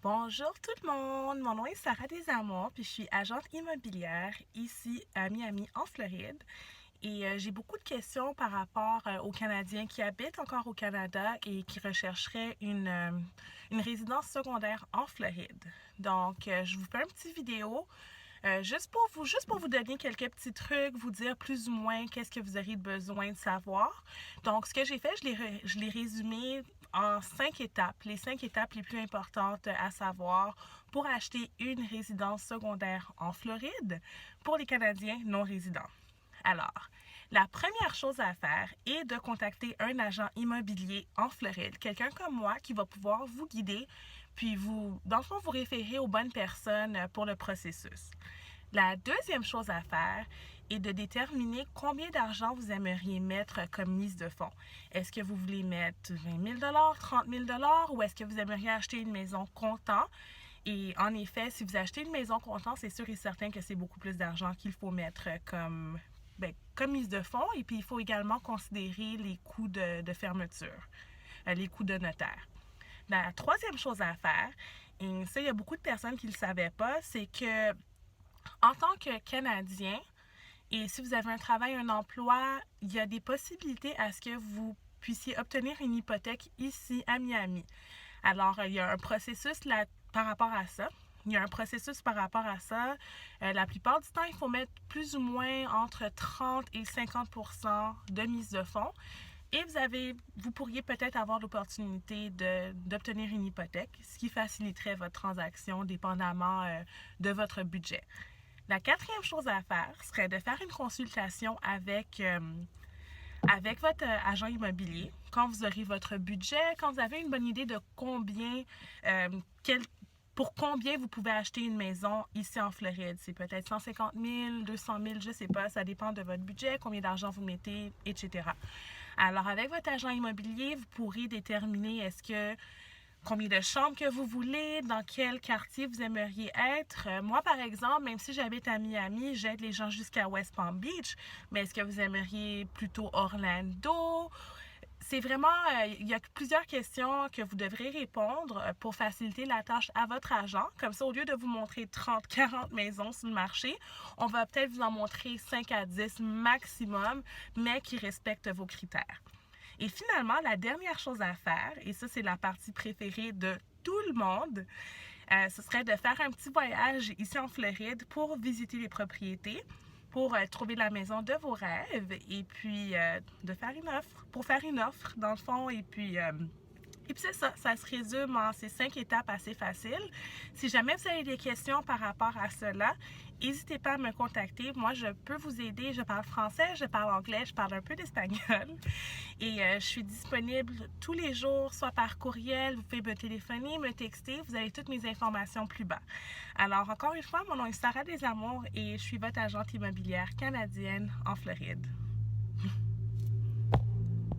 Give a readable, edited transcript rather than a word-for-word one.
Bonjour tout le monde, mon nom est Sarah Desamours, puis je suis agente immobilière ici à Miami, en Floride. Et j'ai beaucoup de questions par rapport aux Canadiens qui habitent encore au Canada et qui rechercheraient une résidence secondaire en Floride. Donc, je vous fais un petit vidéo juste pour vous donner quelques petits trucs, vous dire plus ou moins qu'est-ce que vous aurez besoin de savoir. Donc, ce que j'ai fait, je l'ai résumé en 5 étapes, les 5 étapes les plus importantes à savoir pour acheter une résidence secondaire en Floride pour les Canadiens non résidents. Alors, la première chose à faire est de contacter un agent immobilier en Floride, quelqu'un comme moi qui va pouvoir vous guider, puis dans le fond, vous référer aux bonnes personnes pour le processus. La deuxième chose à faire est de déterminer combien d'argent vous aimeriez mettre comme mise de fonds. Est-ce que vous voulez mettre 20 000 30 000 ou est-ce que vous aimeriez acheter une maison comptant? Et en effet, si vous achetez une maison comptant, c'est sûr et certain que c'est beaucoup plus d'argent qu'il faut mettre comme mise de fonds. Et puis, il faut également considérer les coûts de fermeture, les coûts de notaire. La troisième chose à faire, et ça, il y a beaucoup de personnes qui ne le savaient pas, c'est que en tant que Canadien, et si vous avez un travail, un emploi, il y a des possibilités à ce que vous puissiez obtenir une hypothèque ici à Miami. Alors, il y a un processus là, par rapport à ça. Il y a un processus par rapport à ça. La plupart du temps, il faut mettre plus ou moins entre 30 et 50% de mise de fonds. Et vous pourriez peut-être avoir l'opportunité d'obtenir une hypothèque, ce qui faciliterait votre transaction dépendamment de votre budget. La quatrième chose à faire serait de faire une consultation avec votre agent immobilier quand vous aurez votre budget, quand vous avez une bonne idée de pour combien vous pouvez acheter une maison ici en Floride. C'est peut-être 150 000, 200 000, je ne sais pas, ça dépend de votre budget, combien d'argent vous mettez, etc. Alors, avec votre agent immobilier, vous pourrez déterminer combien de chambres que vous voulez, dans quel quartier vous aimeriez être. Moi, par exemple, même si j'habite à Miami, j'aide les gens jusqu'à West Palm Beach, mais est-ce que vous aimeriez plutôt Orlando? C'est vraiment, il y a plusieurs questions que vous devrez répondre pour faciliter la tâche à votre agent. Comme ça, au lieu de vous montrer 30, 40 maisons sur le marché, on va peut-être vous en montrer 5 à 10 maximum, mais qui respectent vos critères. Et finalement, la dernière chose à faire, et ça c'est la partie préférée de tout le monde, ce serait de faire un petit voyage ici en Floride pour visiter les propriétés, pour trouver la maison de vos rêves et puis pour faire une offre dans le fond et puis c'est ça, ça se résume en ces 5 étapes assez faciles. Si jamais vous avez des questions par rapport à cela, n'hésitez pas à me contacter. Moi, je peux vous aider. Je parle français, je parle anglais, je parle un peu d'espagnol. Et je suis disponible tous les jours, soit par courriel, vous pouvez me téléphoner, me texter. Vous avez toutes mes informations plus bas. Alors, encore une fois, mon nom est Sarah Desamours et je suis votre agente immobilière canadienne en Floride.